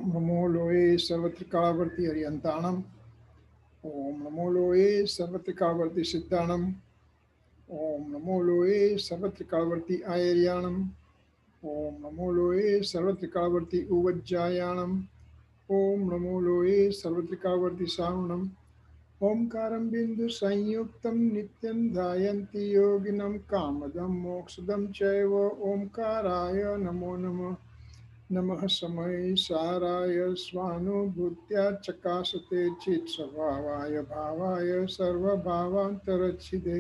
नमो लोये सर्वत्रिकावर्ति हरियंताणम। ओम नमो लोये सर्वत्रिकावर्ति सिद्धाणम। ओम नमो लोये सर्वत्रिकावर्ति आयर्याणम। ओम नमो लोये सर्वत्रिकावर्ति उवज्जायाणम। ओम नमो लोये सर्वत्रिकावर्ति सावणम। ओंकारं बिंदु संयुक्तं नित्यं ध्यायन्ति योगिनं कामदं मोक्षदं चैव ओंकाराय नमो नमः। नमः समय साराय स्वानुभूत्या चकाशते चित् स्वभावाय भावाय सर्वभावान्तरच्छिदे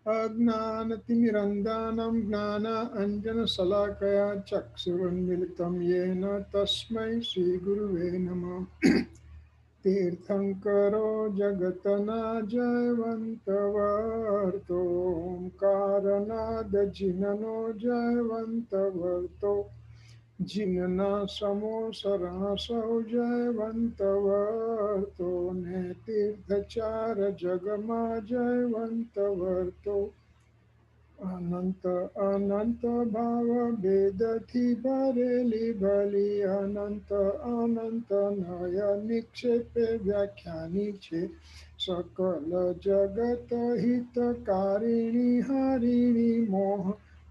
अज्ञानतिमिरन्दानं ज्ञानाञ्जनशलाकया चक्षुरुन्मिलितं येन तस्मै श्रीगुरुवे नमः। तीर्थंकरो जगतनाजयवन्तवर्तो ओंकारनादजिननो जयवन्तवर्तो जिनना समो सरासौ जयवन्तवर्तो ने तीर्थचार जगमा जयवन्तवर्तो अनंत अनंत भाव भेद थी भरेली भली अनंत अनंत नय निक्षेपे व्याख्यानी छे सकल जगत हितकारिणी हरिणी मोह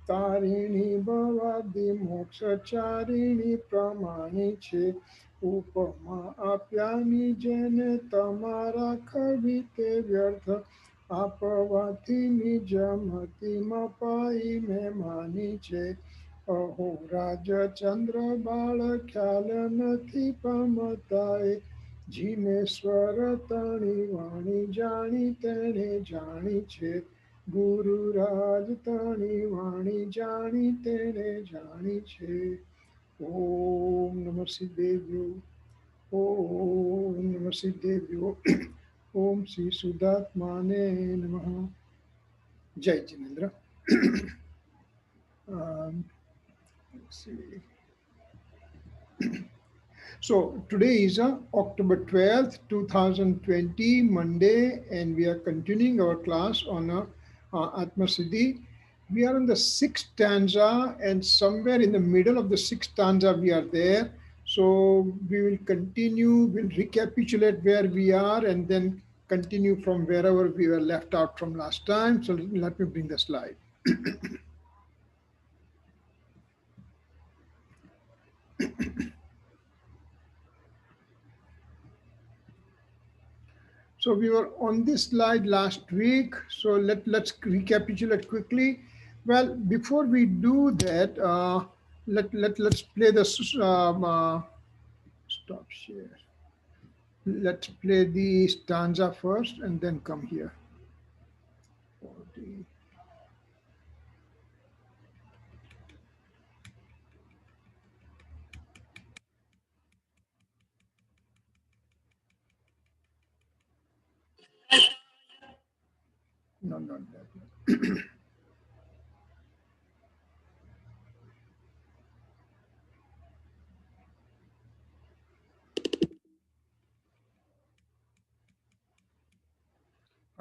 तारिणी भवादि मोक्षचारिणी प्रमाणी छे उपमा आप्यानी जेने तमारा खबीते व्यर्थ આપવાથી નિજ મતિમાં પાઈ મેં માની છે અહો રાજ ચંદ્ર બાળ ખ્યાલ નથી પમતાએ જીનેશ્વર તણી વાણી જાણી તેણે જાણી છે ગુરુ રાજ તણી વાણી જાણી તેણે જાણી છે ઓમ નમઃ સિદ્ધેભ્યો ઓમ નમઃ સિદ્ધેભ્યો ओम श्री सुदात्माने नमः। जय Jinendra. Let's see. So today is October 12th, 2020, Monday, and we are continuing our class on Atmasiddhi. We are on the sixth stanza, and somewhere in the middle of the sixth stanza we are there. So we will continue, we'll recapitulate where we are and then continue from wherever we were left out from last time. So let me bring the slide. So we were on this slide last week. So let's recapitulate quickly. Well, before we do that, let's play the stop share. Let's play the stanza first and then come here. 40. No, not that.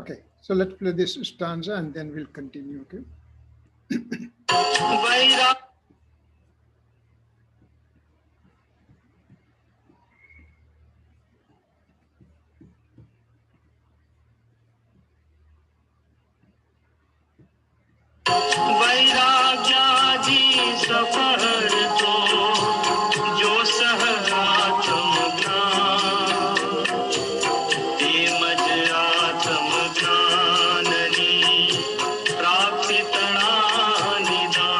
Okay, so let's play this stanza and then we'll continue, okay? वैराग्याजी सफर तो जो सहरा चमका तेमज आत्म ज्ञाननी प्राप्ति तणानिदा.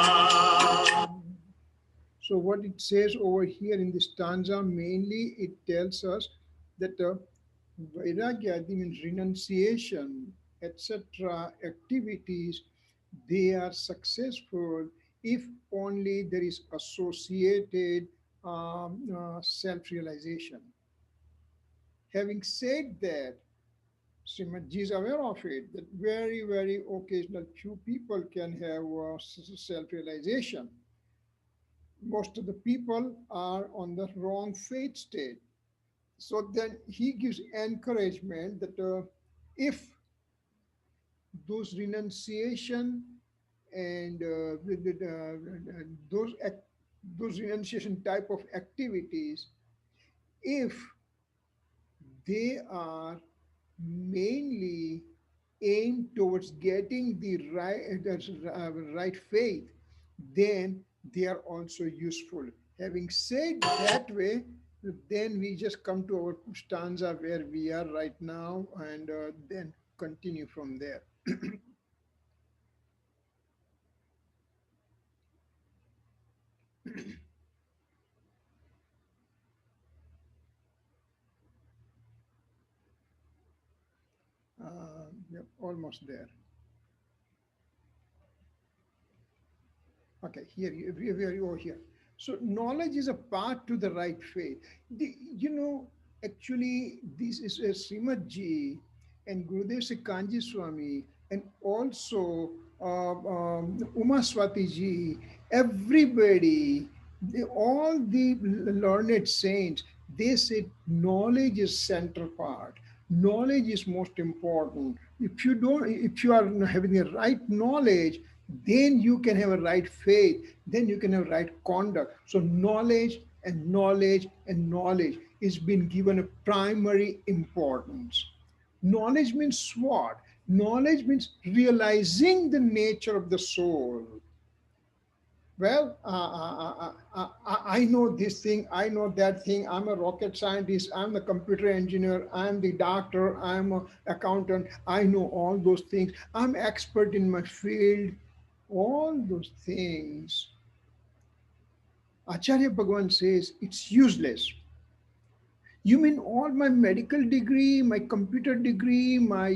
So what it says over here in this stanza, mainly it tells us that vairagya means renunciation, etc. activities, they are successful if only there is associated self-realization. Having said that, Srimad is aware of it, that very, very occasional few people can have self-realization. Most of the people are on the wrong faith state. So then he gives encouragement that if those renunciation and those renunciation type of activities, if they are mainly aimed towards getting the right faith, then they are also useful. Having said that way, then we just come to our stanza where we are right now, and then continue from there. Yep, almost there. Okay, here you are here. So knowledge is a path to the right faith. You know, actually, this is a Srimad Ji and Gurudev Kanji Swami and also Uma Swati Ji, everybody, all the learned saints, they said knowledge is central part. Knowledge is most important. If you are having the right knowledge, then you can have a right faith, then you can have right conduct. So knowledge and knowledge and knowledge is been given a primary importance. Knowledge means what? Knowledge means realizing the nature of the soul. Well, I know this thing, I know that thing, I'm a rocket scientist, I'm a computer engineer, I'm the doctor, I'm an accountant, I know all those things, I'm expert in my field. All those things, Acharya Bhagavan says it's useless. You mean all my medical degree, my computer degree, my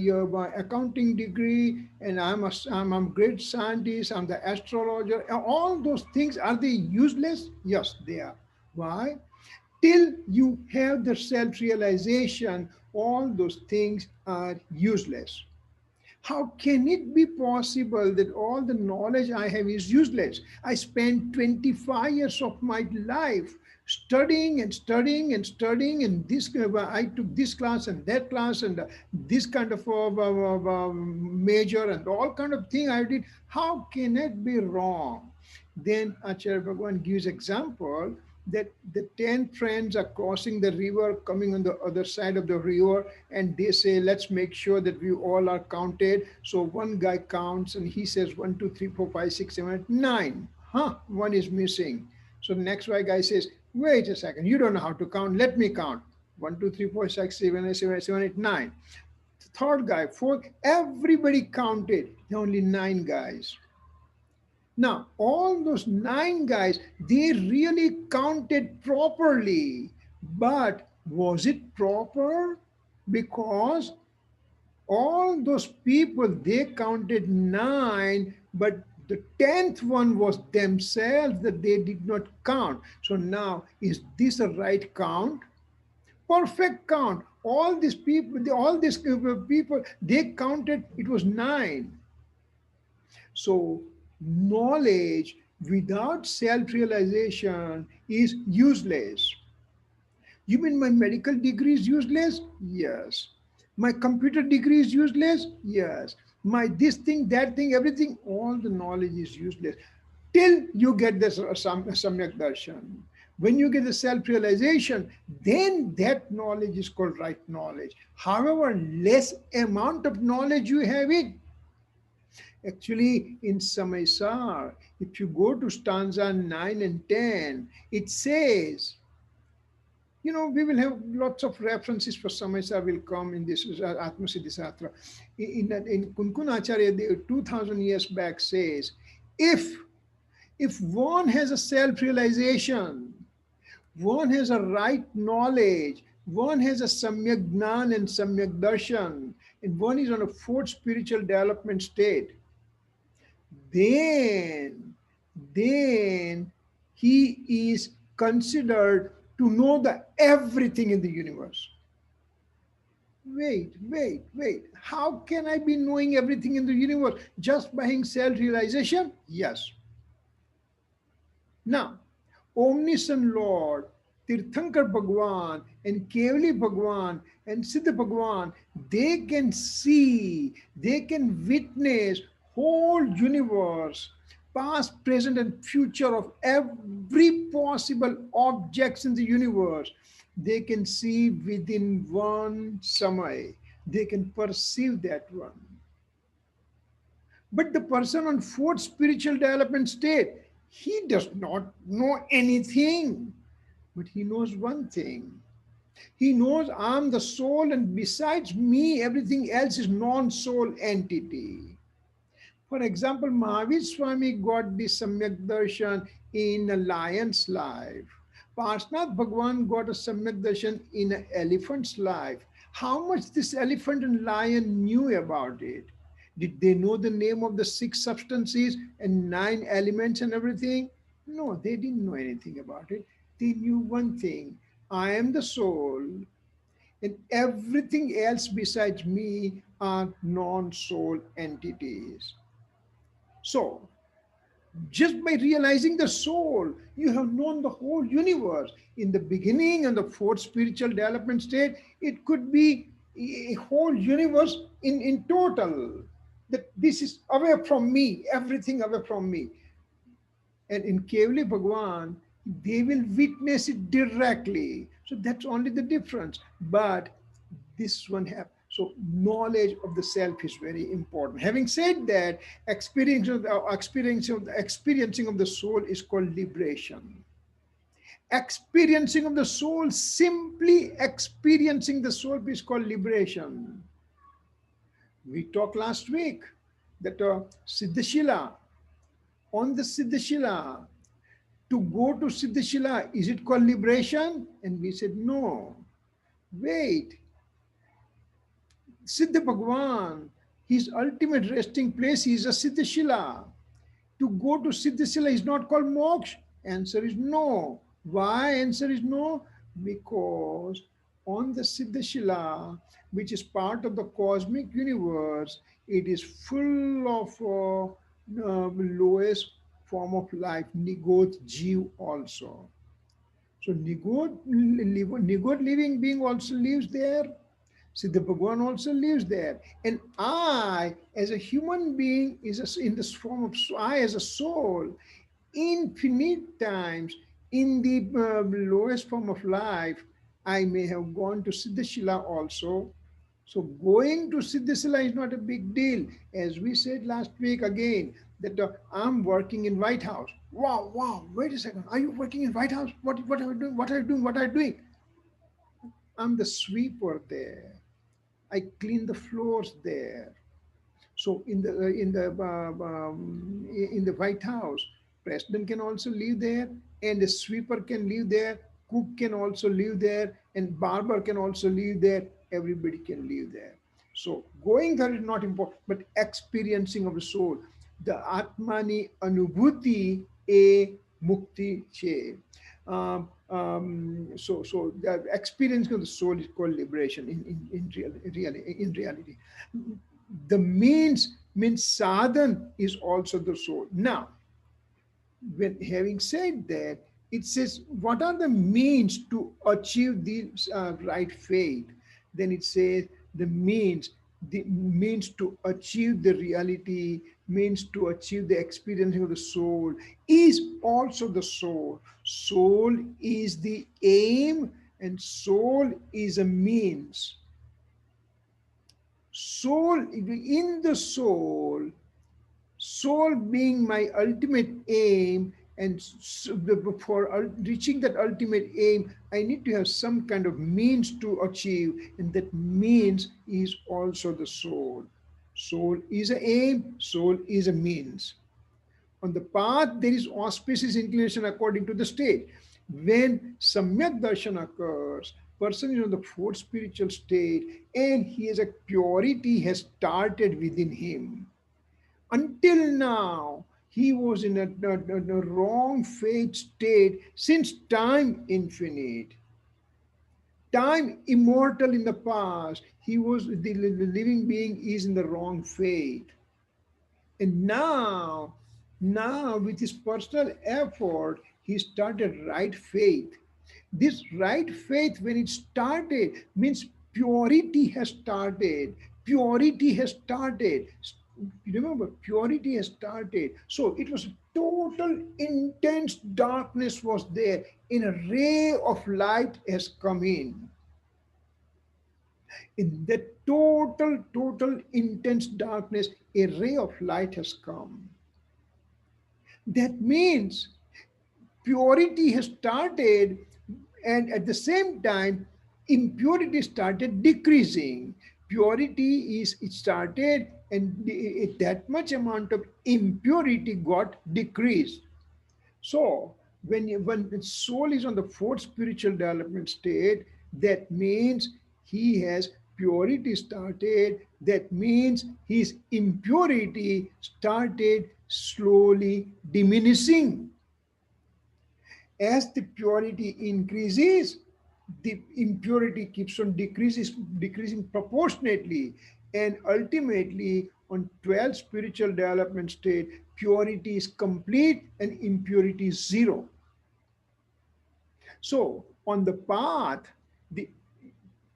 accounting degree, and I'm a great scientist, I'm the astrologer, all those things, are they useless? Yes, they are. Why? Till you have the self-realization, all those things are useless. How can it be possible that all the knowledge I have is useless? I spent 25 years of my life studying and studying and studying, and this I took this class and that class and this kind of major and all kind of thing I did. How can it be wrong? Then Acharya Bhagavan gives example that the 10 friends are crossing the river, coming on the other side of the river, and they say, let's make sure that we all are counted. So one guy counts and he says 1, 2, 3, 4, 5, 6, 7, 8, 9. Huh, one is missing. So the next guy says, wait a second, you don't know how to count, let me count. 1, 2, 3, 4, 6, 7, 8, 7, 7, 8, 9. The third guy, fourth, everybody counted, only 9 guys. Now, all those 9 guys, they really counted properly. But was it proper? Because all those people, they counted 9, but the 10th one was themselves that they did not count. So now, is this a right count? Perfect count. All these people, they counted, it was 9. So knowledge without self-realization is useless. You mean my medical degree is useless? Yes. My computer degree is useless? Yes. My this thing, that thing, everything, all the knowledge is useless till you get this samyak darshan. When you get the self-realization, then that knowledge is called right knowledge. However, less amount of knowledge you have it, actually, in Samaisar, if you go to stanza 9 and 10, it says, we will have lots of references for Samaisar will come in this Atmasiddhi Shastra. In Kunkun Acharya, 2000 years back says, if one has a self-realization, one has a right knowledge, one has a samyak gnan and samyak darshan, and one is on a fourth spiritual development state, then he is considered to know the everything in the universe. Wait. How can I be knowing everything in the universe? Just by self-realization? Yes. Now, omniscient Lord, Tirthankar Bhagwan and Kevali Bhagwan and Siddha Bhagwan, they can see, they can witness whole universe past, present, and future of every possible objects in the universe. They can see within one samay. They can perceive that one. But the person on fourth spiritual development state, he does not know anything. But he knows one thing. He knows I'm the soul, and besides me, everything else is non-soul entity. For example, Mahavir Swami got the Samyak Darshan in a lion's life. Parshnath Bhagwan got a Samyak Darshan in an elephant's life. How much this elephant and lion knew about it? Did they know the name of the six substances and nine elements and everything? No, they didn't know anything about it. They knew one thing: I am the soul, and everything else besides me are non soul entities. So, just by realizing the soul, you have known the whole universe. In the beginning and the fourth spiritual development state, it could be a whole universe in total. That this is away from me, everything away from me. And in Kevali Bhagwan, they will witness it directly. So that's only the difference. But this one have so knowledge of the self is very important. Having said that, experiencing of the soul is called liberation. Experiencing of the soul, simply experiencing the soul is called liberation. We talked last week that Siddhashila, on the Siddhashila, to go to Siddhashila, is it called liberation? And we said, no. Wait. Siddha Bhagwan, his ultimate resting place is a Siddhashila. To go to Siddhashila is not called moksha. Answer is no. Why? Answer is no. Because on the Siddhashila, which is part of the cosmic universe, it is full of lowest form of life, Nigodh Jeev also. So Nigodh living being also lives there. Siddha Bhagwan also lives there. And I, as a human being, is in this form of I as a soul, infinite times in the lowest form of life, I may have gone to Siddhashila also. So going to Siddhashila is not a big deal. As we said last week again, that I'm working in White House. Wow, wait a second. Are you working in White House? What are you doing? What are you doing? What are you doing? I'm the sweeper there. I clean the floors there. So in the White House, president can also live there, and the sweeper can live there, cook can also live there, and barber can also live there. Everybody can live there. So going there is not important, but experiencing of the soul, the Atmani Anubhuti e Mukti Che. So the experience of the soul is called liberation in reality. The means sadhan is also the soul. Now, when having said that, it says, what are the means to achieve the right faith? Then it says the means to achieve the reality, means to achieve the experiencing of the soul is also the soul. Soul is the aim and soul is a means. Soul, in the soul being my ultimate aim, and for reaching that ultimate aim, I need to have some kind of means to achieve, and that means is also the soul. Soul is an aim, soul is a means. On the path, there is auspicious inclination according to the state. When Samyak Darshan occurs, person is on the fourth spiritual state, and he has a purity has started within him. Until now, he was in a wrong faith state since time infinite. Time immortal in the past, he was the living being is in the wrong faith. And now with his personal effort, he started right faith. This right faith, when it started, means purity has started. Purity has started. Remember, purity has started. So it was total intense darkness was there, and a ray of light has come in that total intense darkness, a ray of light has come. That means purity has started, and at the same time impurity started decreasing. Purity is it started, and that much amount of impurity got decreased. So when the soul is on the fourth spiritual development state, that means he has purity started. That means his impurity started slowly diminishing. As the purity increases, the impurity keeps on decreasing proportionately, and ultimately on 12th spiritual development state, purity is complete and impurity is zero. So on the path, the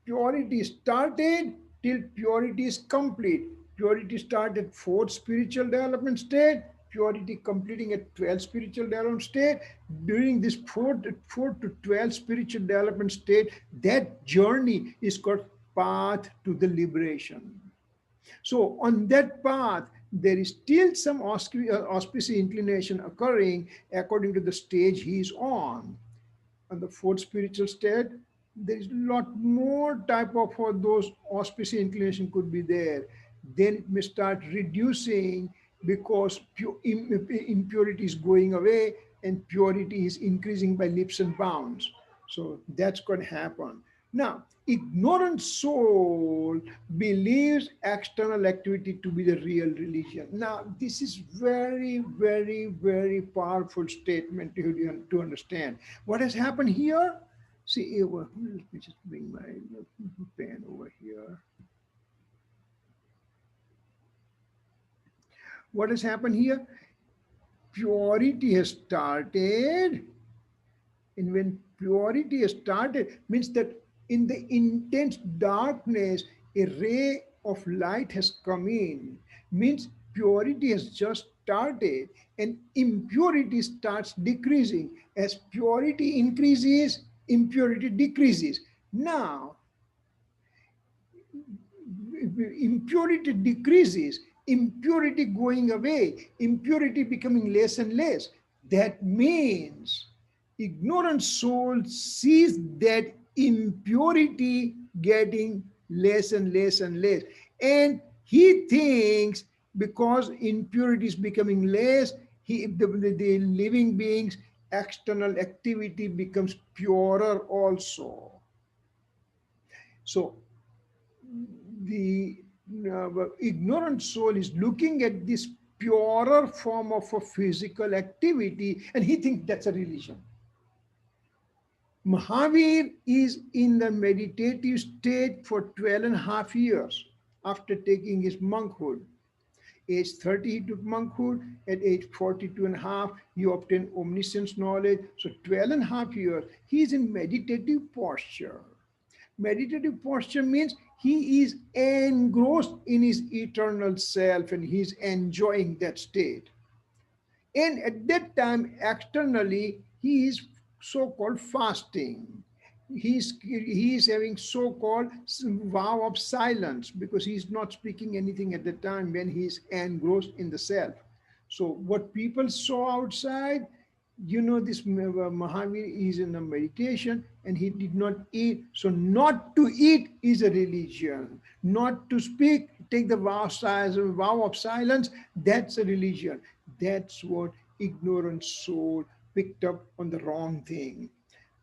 purity started till purity is complete. Purity started fourth spiritual development state, purity completing at 12th spiritual development state. During this fourth to 12th spiritual development state, that journey is called path to the liberation. So on that path, there is still some auspicious inclination occurring according to the stage he is on the fourth spiritual state. There is a lot more type of those auspicious inclination could be there. Then it may start reducing because impurity is going away and purity is increasing by leaps and bounds. So that's going to happen. Now, ignorant soul believes external activity to be the real religion. Now, this is very powerful statement to understand. What has happened here? See, let me just bring my pen over here. What has happened here? Purity has started, and when purity has started, means that in the intense darkness, a ray of light has come in. Means purity has just started, and impurity starts decreasing. As purity increases, impurity decreases. Now, impurity decreases, impurity going away, impurity becoming less and less. That means ignorant soul sees that impurity getting less and less and less. And he thinks because impurity is becoming less, the living beings' external activity becomes purer also. So the ignorant soul is looking at this purer form of a physical activity, and he thinks that's a religion. Mahavir is in the meditative state for 12 and a half years after taking his monkhood. Age 30, he took monkhood. At age 42 and a half, he obtained omniscience knowledge. So 12 and a half years, he is in meditative posture. Meditative posture means he is engrossed in his eternal self and he is enjoying that state. And at that time, externally, he is so-called fasting. He is having so-called vow of silence because he is not speaking anything at the time when he is engrossed in the self. So what people saw outside, this Mahavir is in a meditation and he did not eat. So not to eat is a religion. Not to speak, take the vow of silence, that's a religion. That's what ignorant soul picked up on the wrong thing.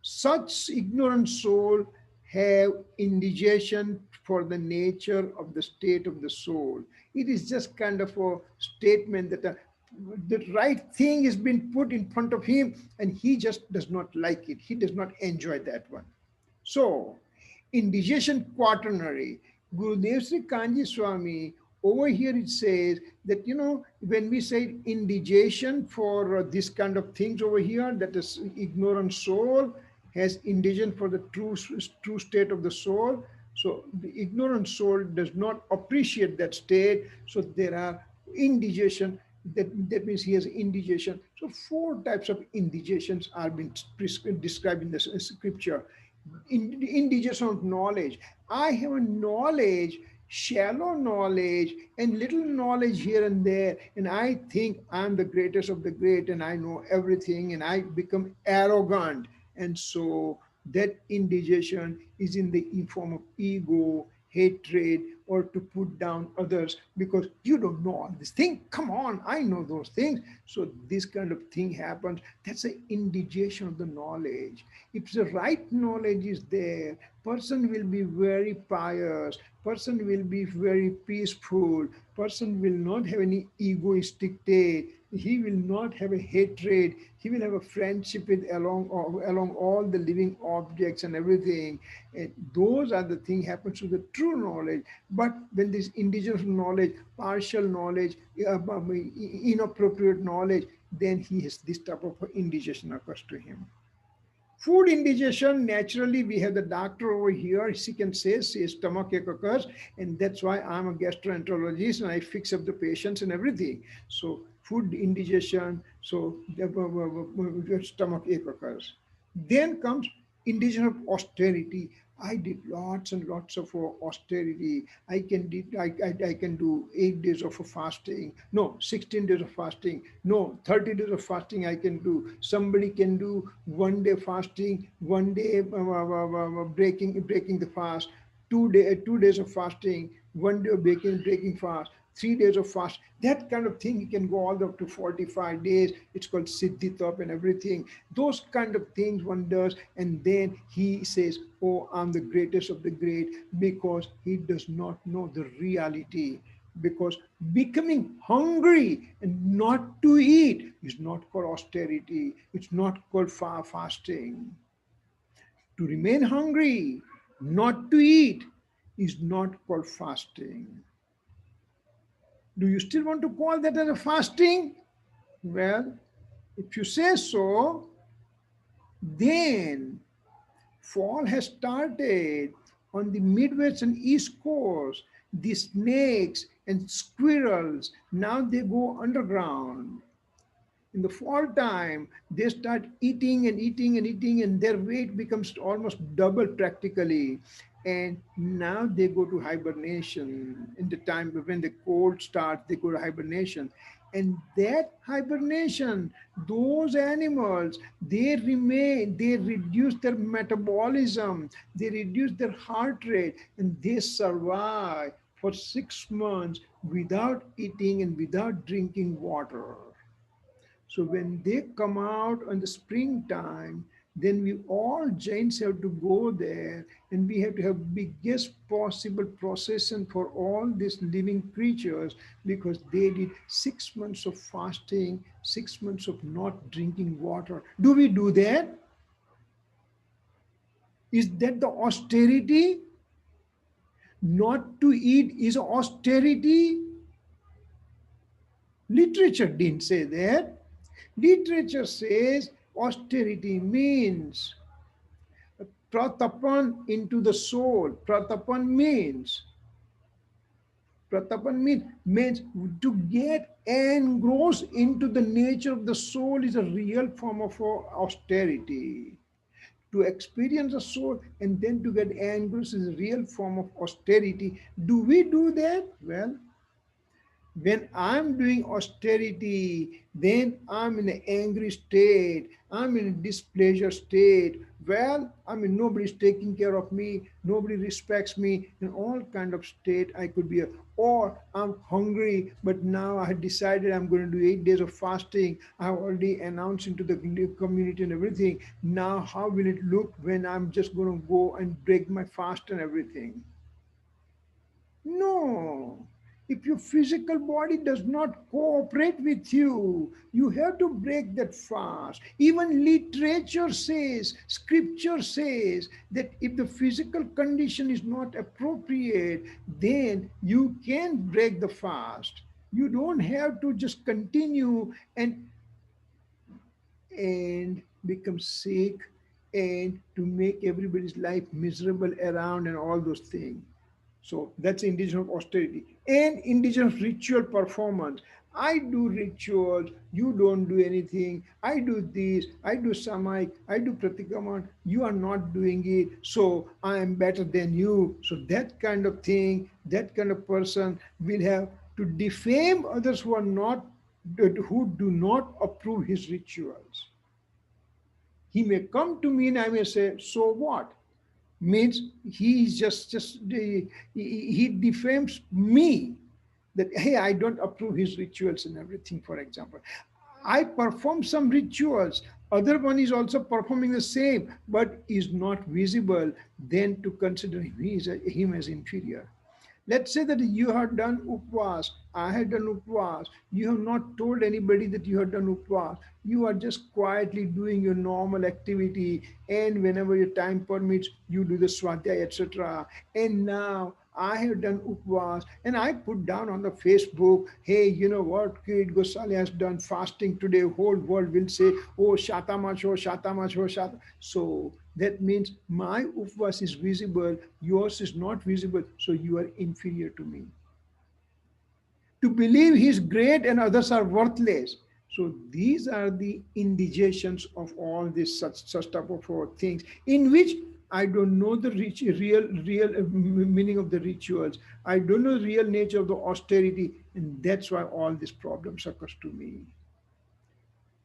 Such ignorant soul have indigestion for the nature of the state of the soul. It is just kind of a statement that the right thing has been put in front of him and he just does not like it. He does not enjoy that one. So, indigestion quaternary, Gurudev Sri Kanji Swami, over here it says that, when we say indigestion for this kind of things over here, that is ignorant soul has indigestion for the true state of the soul. So the ignorant soul does not appreciate that state. So there are indigestion That means he has indigestion. So four types of indigestions are being described in the scripture. Indigestion of knowledge. I have a knowledge, shallow knowledge, and little knowledge here and there, and I think I'm the greatest of the great, and I know everything, and I become arrogant. And so that indigestion is in the form of ego, hatred, or to put down others because you don't know all this thing. Come on, I know those things. So this kind of thing happens. That's an indigestion of the knowledge. If the right knowledge is there, person will be very pious, person will be very peaceful, person will not have any egoistic state, he will not have a hatred, he will have a friendship with along all the living objects and everything. And those are the thing happens to the true knowledge. But when this indigenous knowledge, partial knowledge, inappropriate knowledge, then he has this type of indigestion occurs to him. Food indigestion, naturally, we have the doctor over here. She can say stomach ache occurs, and that's why I'm a gastroenterologist and I fix up the patients and everything. So food indigestion, so stomach ache occurs. Then comes indigestion of austerity. I did lots and lots of austerity. I can do 8 days of fasting. No, 16 days of fasting. No, 30 days of fasting I can do. Somebody can do 1 day fasting, 1 day breaking the fast, 2 days of fasting, 1 day of breaking fast, 3 days of fast. That kind of thing, you can go all the way up to 45 days. It's called Siddhitap and everything. Those kind of things one does, and then he says, oh, I'm the greatest of the great, because he does not know the reality. Because becoming hungry and not to eat is not called austerity. It's not called fasting. To remain hungry, not to eat, is not called fasting. Do you still want to call that as a fasting? Well, if you say so, then fall has started on the Midwest and East Coast. The snakes and squirrels, now they go underground. In the fall time, they start eating and eating and eating, and their weight becomes almost double practically. And now they go to hibernation. In the time when the cold starts, they go to hibernation. And that hibernation, those animals, they reduce their metabolism, they reduce their heart rate, and they survive for 6 months without eating and without drinking water. So when they come out in the springtime, then we all giants have to go there, and we have to have biggest possible procession for all these living creatures, because they did 6 months of fasting, 6 months of not drinking water. Do we do that? Is that the austerity? Not to eat is austerity? Literature didn't say that. Literature says austerity means pratapan into the soul. Pratapan means to get engrossed into the nature of the soul is a real form of austerity. To experience the soul and then to get engrossed is a real form of austerity. Do we do that? Well, when I'm doing austerity, then I'm in an angry state, I'm in a displeasure state. Well, I mean, nobody's taking care of me, nobody respects me, in all kind of state I could be. Or I'm hungry, but now I had decided I'm going to do 8 days of fasting. I have already announced into the community and everything. Now, how will it look when I'm just going to go and break my fast and everything? No. If your physical body does not cooperate with you, you have to break that fast. Even literature says, scripture says that if the physical condition is not appropriate, then you can break the fast. You don't have to just continue and become sick and to make everybody's life miserable around and all those things. So that's indigenous austerity and indigenous ritual performance. I do rituals, you don't do anything. I do this, I do samai, I do pratikaman, you are not doing it, so I am better than you. So that kind of thing, that kind of person will have to defame others who do not approve his rituals. He may come to me and I may say, so what? Means he is he defames me, that hey, I don't approve his rituals and everything. For example, I perform some rituals, other one is also performing the same but is not visible, then to consider him as inferior. Let's say that you have done upvas, I have done upvas, you have not told anybody that you have done upvas. You are just quietly doing your normal activity, and whenever your time permits, you do the Swadhay, etc. And now I have done upvas, and I put down on the Facebook, hey, you know what, Kirit Gosalia has done fasting today. Whole world will say, oh, Shatamash, oh, Shatamash, oh, Shat. So that means my upvas is visible, yours is not visible, so you are inferior to me. To believe he is great and others are worthless. So these are the indications of all this such type of things in which I don't know the real meaning of the rituals. I don't know the real nature of the austerity, and that's why all these problems occurs to me.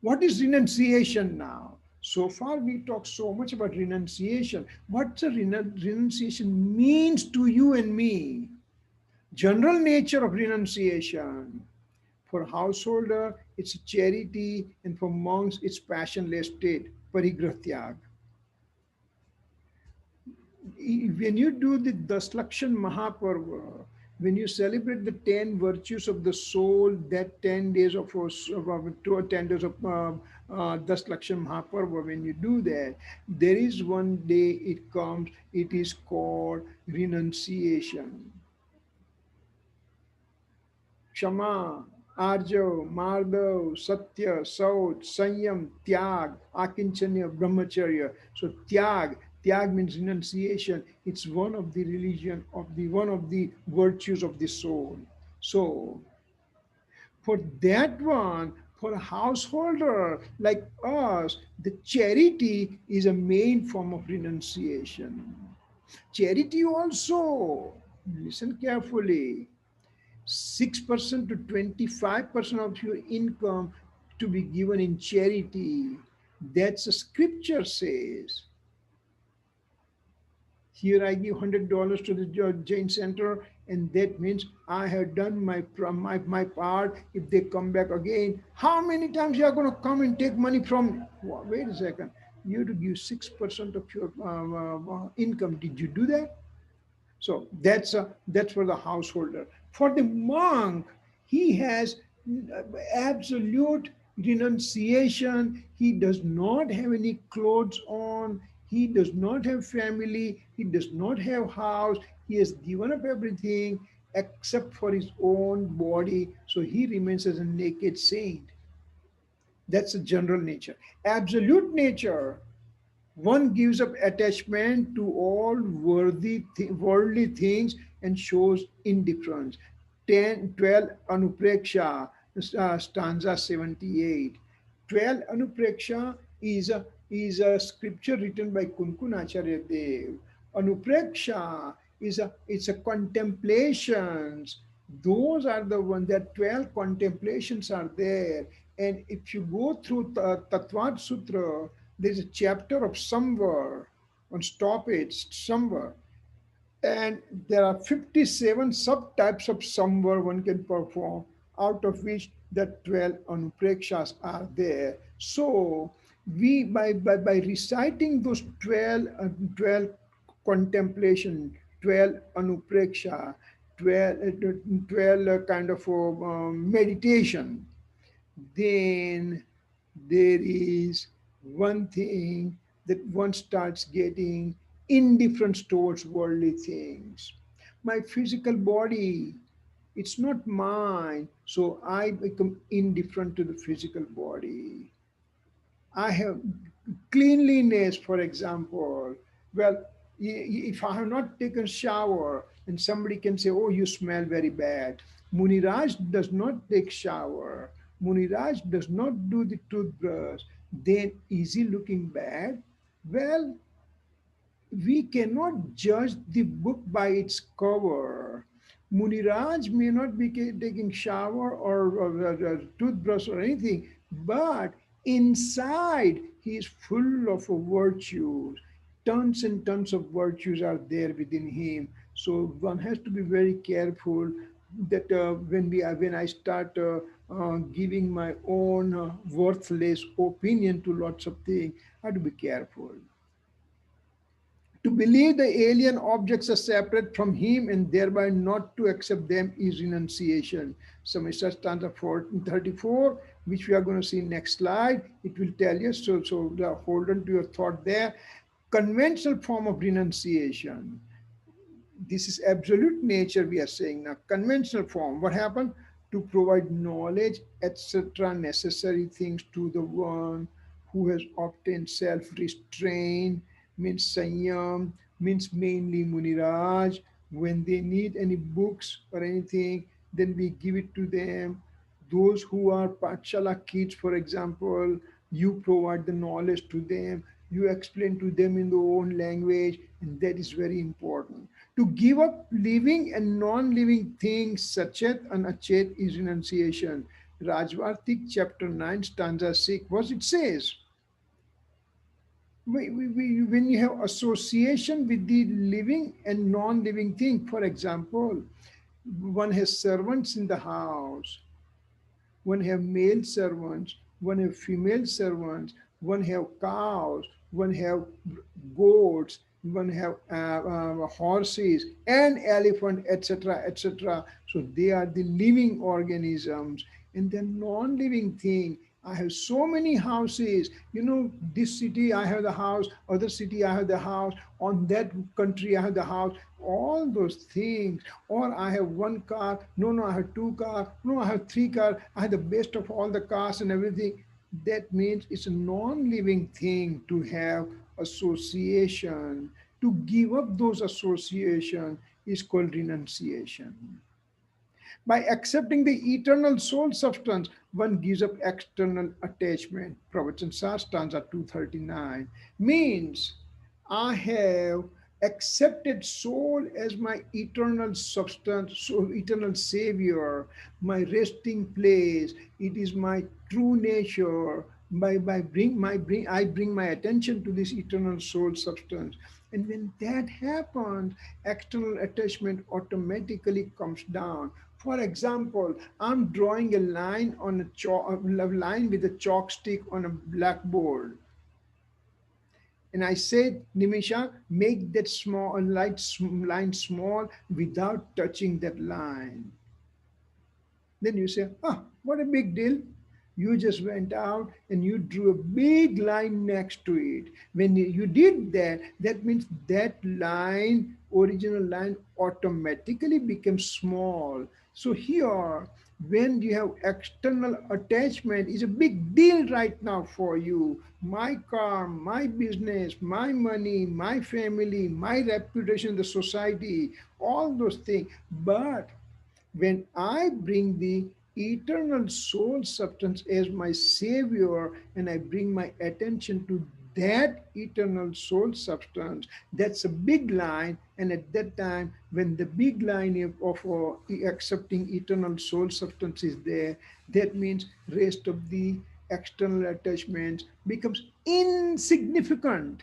What is renunciation now? So far, we talk so much about renunciation. What renunciation means to you and me? General nature of renunciation. For householder, it's charity, and for monks, it's passionless state, parigrahyag. When you do the Daslakshan Mahaparva, when you celebrate the 10 virtues of the soul, that 10 days of 10 days of Daslakshan Mahaparva, when you do that, there is one day it comes, it is called renunciation. Shama, Arjo, Mardav, Satya, Saut, Sanyam, Tyag, Akinchanya, Brahmacharya. So Tyag means renunciation. It's one of the religion of the one of the virtues of the soul. So for that one, for a householder like us, the charity is a main form of renunciation. Charity also, listen carefully, 6% to 25% of your income to be given in charity. That's a scripture says. Here I give $100 to the Jain Center, and that means I have done my part. If they come back again, how many times you are going to come and take money from? Wait a second. You have to give 6% of your income. Did you do that? So that's for the householder. For the monk, he has absolute renunciation. He does not have any clothes on. He does not have family. He does not have house. He has given up everything except for his own body. So he remains as a naked saint. That's the general nature. Absolute nature, one gives up attachment to all worldly things and shows indifference. 10, 12 Anupreksha, stanza 78. 12 Anupreksha is a scripture written by Kunkunacharya Dev. Anupreksha it's a contemplations. Those are the ones, that 12 contemplations are there. And if you go through Tattvat Sutra, there's a chapter of Samvar on stoppage, Samvar. And there are 57 subtypes of Samvar one can perform, out of which the 12 Anuprekshas are there. So we by reciting those 12 contemplation, 12 Anupreksha, 12, 12 kind of meditation, then there is one thing that one starts getting indifference towards worldly things. My physical body, it's not mine, so I become indifferent to the physical body. I have cleanliness, for example. Well, if I have not taken shower, and somebody can say, oh, you smell very bad. Muniraj does not take shower. Muniraj does not do the toothbrush. Then is he looking bad? Well, we cannot judge the book by its cover. Muniraj may not be taking shower or toothbrush or anything, but inside he is full of virtues. Tons and tons of virtues are there within him. So one has to be very careful that when I start giving my own worthless opinion to lots of things, I have to be careful. To believe the alien objects are separate from him and thereby not to accept them is renunciation. So Mr. Stanza 34, which we are going to see next slide, it will tell you. So hold on to your thought there. Conventional form of renunciation. This is absolute nature we are saying now. Conventional form. What happened? To provide knowledge, etc., necessary things to the one who has obtained self-restraint, means Sanyam, means mainly Muniraj. When they need any books or anything, then we give it to them. Those who are Patshala kids, for example, you provide the knowledge to them, you explain to them in their own language, and that is very important. To give up living and non-living things, sachet and achet, is renunciation. Rajvartik chapter 9, stanza 6, what it says? When you have association with the living and non-living thing, for example, one has servants in the house, one have male servants, one have female servants, one have cows, one have goats, one have horses and elephant, etc., etc. So they are the living organisms, and the non-living thing. I have so many houses. This city I have the house, other city I have the house, on that country I have the house, all those things. Or I have one car, no, I have two cars, no, I have three cars, I have the best of all the cars and everything. That means it's a non-living thing to have association. To give up those association is called renunciation. By accepting the eternal soul substance, one gives up external attachment. Pravachan Sar, stanza 239. Means, I have accepted soul as my eternal substance, so eternal savior, my resting place. It is my true nature. I bring my attention to this eternal soul substance. And when that happens, external attachment automatically comes down. For example, I'm drawing a line on a line with a chalk stick on a blackboard. And I said, Nimisha, make that small line small without touching that line. Then you say, what a big deal. You just went out and you drew a big line next to it. When you did that, that means that line, original line, automatically becomes small. So here, when you have external attachment, is a big deal right now for you. My car, my business, my money, my family, my reputation, the society, all those things. But when I bring the eternal soul substance as my savior and I bring my attention to that eternal soul substance, that's a big line. And at that time, when the big line of accepting eternal soul substance is there, that means rest of the external attachments becomes insignificant.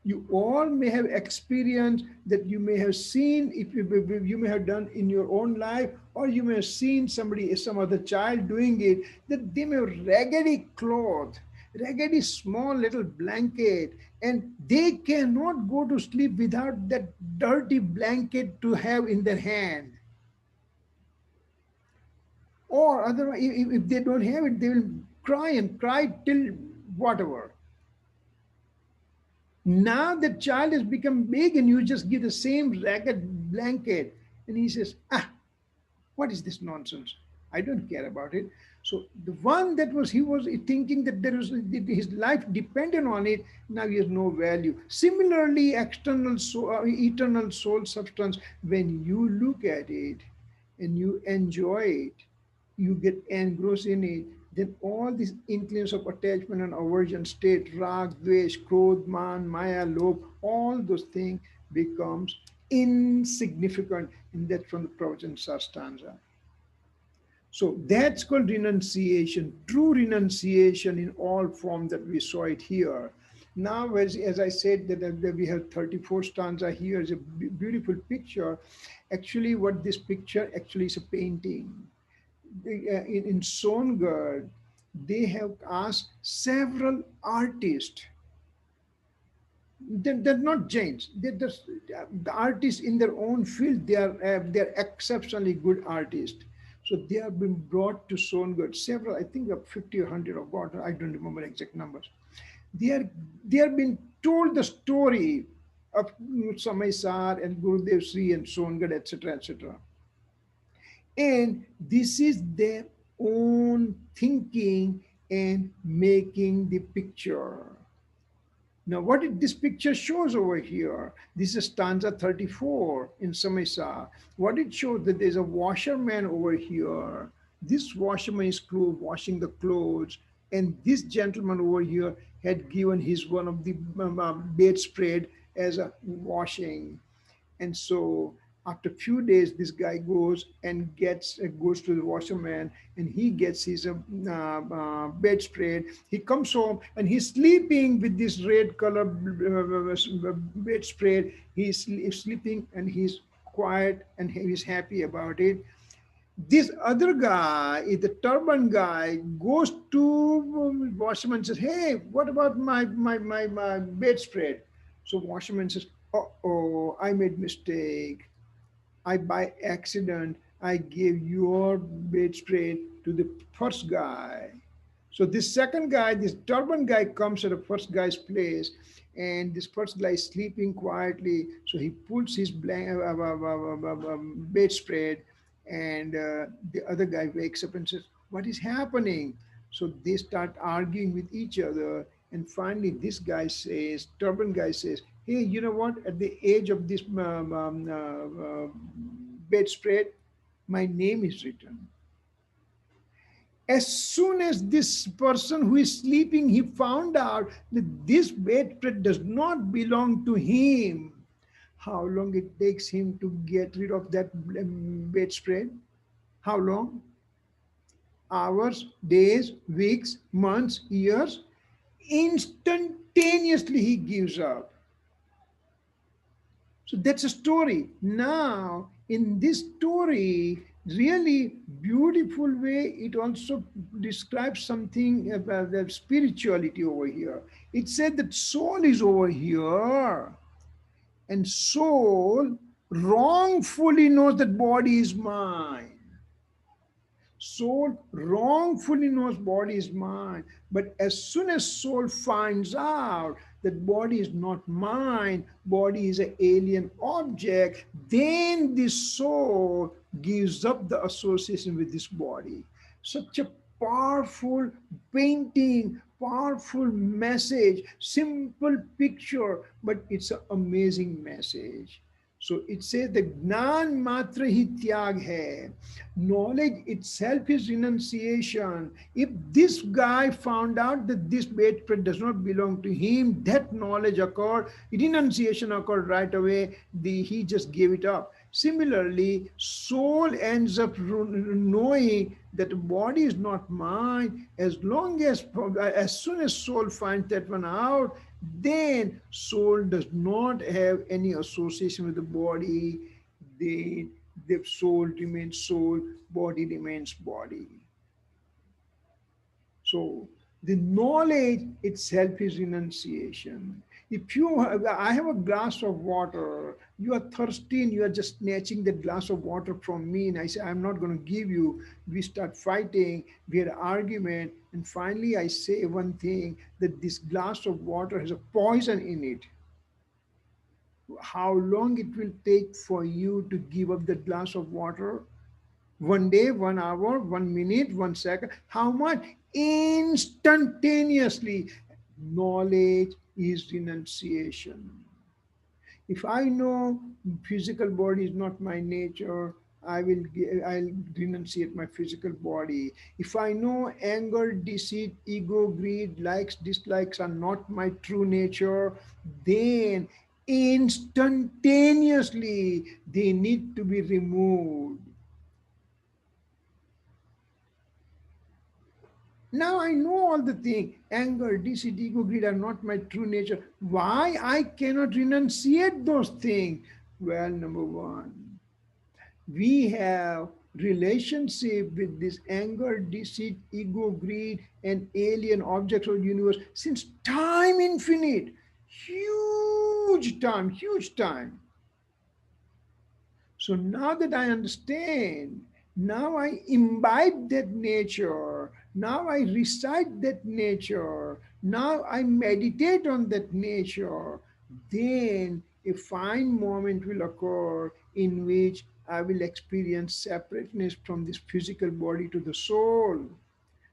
You all may have experienced that, you may have seen, if you may have done in your own life, or you may have seen some other child doing it, that they may have raggedy cloth, raggedy small little blanket, and they cannot go to sleep without that dirty blanket to have in their hand. Or otherwise, if they don't have it, they will cry and cry till whatever. Now the child has become big and you just give the same ragged blanket. And he says, what is this nonsense? I don't care about it. So the one that was, he was thinking that there was his life depended on it, now he has no value. Similarly, external soul, eternal soul substance, when you look at it and you enjoy it, you get engrossed in it, then all these inclinations of attachment and aversion state, rag, dvesh, krodh, man, maya, lobh, all those things becomes insignificant. And that's from the Pravachan stanza. So that's called renunciation, true renunciation in all form that we saw it here. Now, as I said, that we have 34 stanza here is a beautiful picture. Actually, what this picture actually is a painting. In Songad, they have asked several artists. They're not Jains. They're just the artists in their own field. They're exceptionally good artists. So they have been brought to Songad. Several, I think, 50 or 100 or what. I don't remember exact numbers. They are they are being told the story of Samay Sar and Gurudev Sri and Songad, etc., etc. And this is their own thinking and making the picture. Now, this picture shows over here, this is stanza 34 in Samisa. What it shows that there's a washerman over here. This washerman is washing the clothes, and this gentleman over here had given his one of the bedspread as a washing. And so after a few days, this guy goes and goes to the washerman, and he gets his bedspread. He comes home and he's sleeping with this red color bedspread. He's sleeping and he's quiet and he's happy about it. This other guy, the turban guy, goes to washerman and says, "Hey, what about my bedspread?" So washerman says, "Oh, I made mistake. I by accident I gave your bedspread to the first guy." So this second guy, this turban guy, comes at the first guy's place, and this first guy is sleeping quietly. So he pulls his bedspread, and the other guy wakes up and says, "What is happening?" So they start arguing with each other, and finally this guy says, turban guy says, "Hey, you know what? At the age of this bedspread, my name is written." As soon as this person who is sleeping, he found out that this bedspread does not belong to him. How long it takes him to get rid of that bedspread? How long? Hours, days, weeks, months, years? Instantaneously he gives up. So that's a story. Now, in this story, really beautiful way, it also describes something about the spirituality over here. It said that soul is over here, and soul wrongfully knows that body is mine. Soul wrongfully knows body is mine. But as soon as soul finds out that body is not mine, body is an alien object, then the soul gives up the association with this body. Such a powerful painting, powerful message, simple picture, but it's an amazing message. So it says the Gnan matra hi tyag hai. Knowledge itself is renunciation. If this guy found out that this bedspread does not belong to him, that knowledge occurred, renunciation occurred right away. He just gave it up. Similarly, soul ends up knowing that the body is not mine. As soon as soul finds that one out, then soul does not have any association with the body. The soul remains soul, body remains body. So the knowledge itself is renunciation. If I have a glass of water, you are thirsty and you are just snatching that glass of water from me, and I say, I'm not going to give you. We start fighting, we had an argument, and finally I say one thing, that this glass of water has a poison in it. How long it will take for you to give up that glass of water? 1 day, 1 hour, 1 minute, 1 second. How much? Instantaneously. Knowledge is renunciation. If I know physical body is not my nature, I'll renunciate my physical body. If I know anger, deceit, ego, greed, likes, dislikes are not my true nature, then instantaneously they need to be removed. Now I know all the thing. Anger, deceit, ego, greed are not my true nature. Why I cannot renunciate those things? Well, number one, we have relationship with this anger, deceit, ego, greed, and alien objects of the universe since time infinite. Huge time, huge time. So now that I understand, now I imbibe that nature, now I recite that nature, now I meditate on that nature, then a fine moment will occur in which I will experience separateness from this physical body to the soul,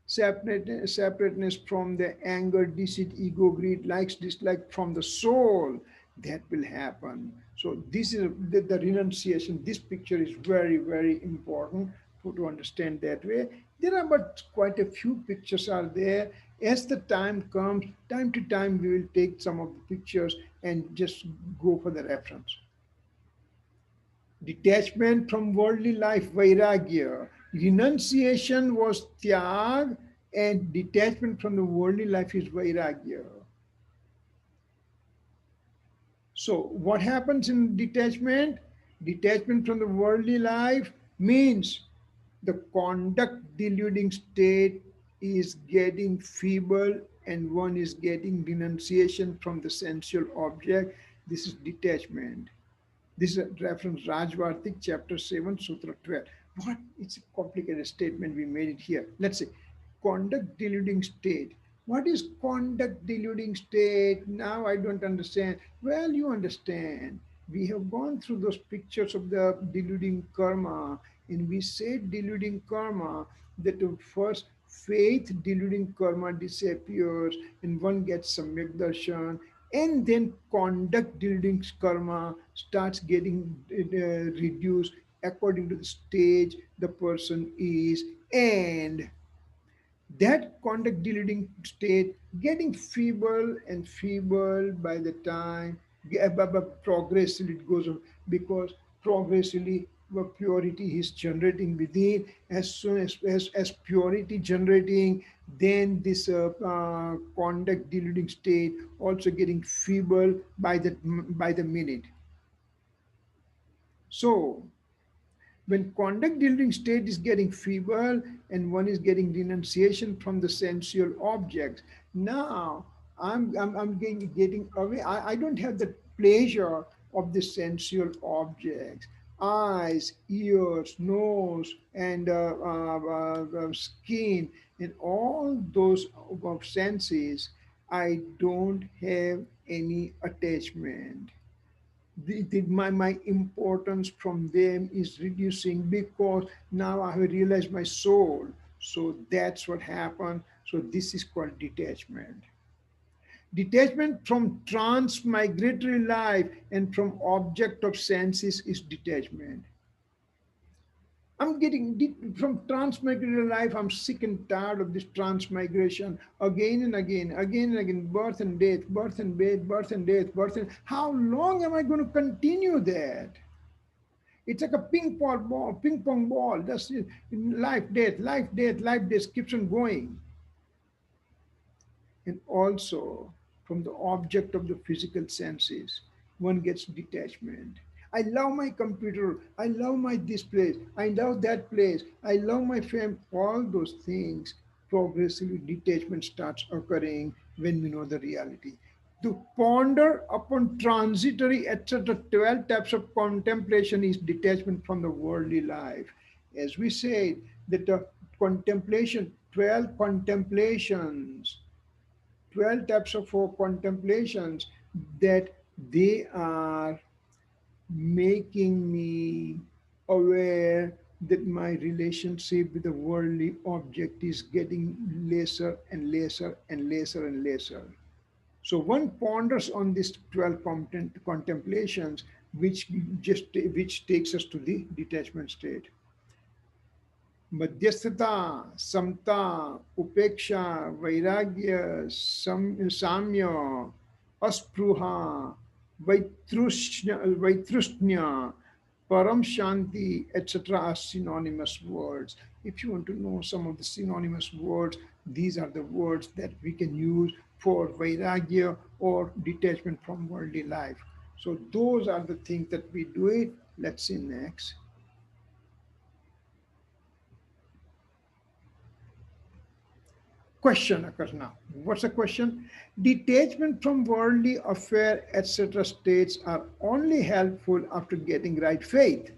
separateness from the anger, deceit, ego, greed, likes, dislike from the soul. That will happen. So this is the renunciation. This picture is very, very important to understand that way. There are but quite a few pictures are there. As the time comes, time to time, we will take some of the pictures and just go for the reference. Detachment from worldly life, vairagya. Renunciation was tyag, and detachment from the worldly life is vairagya. So, what happens in detachment? Detachment from the worldly life means the conduct deluding state is getting feeble and one is getting renunciation from the sensual object. This is detachment. This is a reference Rajvartik, chapter 7, Sutra 12. What? It's a complicated statement. We made it here. Let's say conduct deluding state. What is conduct deluding state? Now I don't understand. Well, you understand. We have gone through those pictures of the deluding karma, and we said deluding karma that first faith deluding karma disappears and one gets samyak darshan, and then conduct deluding karma starts getting reduced according to the stage the person is, and that conduct deluding state getting feeble and feeble by the time, but progressively it goes on, because progressively purity is generating within. As soon as purity generating, then this conduct deluding state also getting feeble by the minute. So when conduct deluding state is getting feeble and one is getting renunciation from the sensual objects, now I'm getting away. I don't have the pleasure of the sensual objects. Eyes, ears, nose, and skin, and all those senses, I don't have any attachment. My importance from them is reducing because now I have realized my soul. So that's what happened. So this is called detachment. Detachment from transmigratory life and from object of senses is detachment. I'm getting from transmigratory life. I'm sick and tired of this transmigration again and again, again and again, birth and death, birth and death, birth and death, birth and. How long am I going to continue that? It's like a ping pong ball. That's it. Life, death, life, death, life, death keeps on going. And also from the object of the physical senses, one gets detachment. I love my computer. I love my this place. I love that place. I love my family. All those things, progressively detachment starts occurring when we know the reality. To ponder upon transitory, etc., 12 types of contemplation is detachment from the worldly life. As we said, that the contemplation, 12 contemplations, 12 types of contemplations, that they are making me aware that my relationship with the worldly object is getting lesser and lesser and lesser and lesser. So one ponders on these 12 contemplations, which which takes us to the detachment state. Madhyasthata, Samta, Upeksha, Vairagya, Samya, Aspruha, Vaitrushnya, Param Shanti, etc. are synonymous words. If you want to know some of the synonymous words, these are the words that we can use for Vairagya or detachment from worldly life. So those are the things that we do it. Let's see next. Question occurs now. What's the question? Detachment from worldly affair, etc. states are only helpful after getting right faith.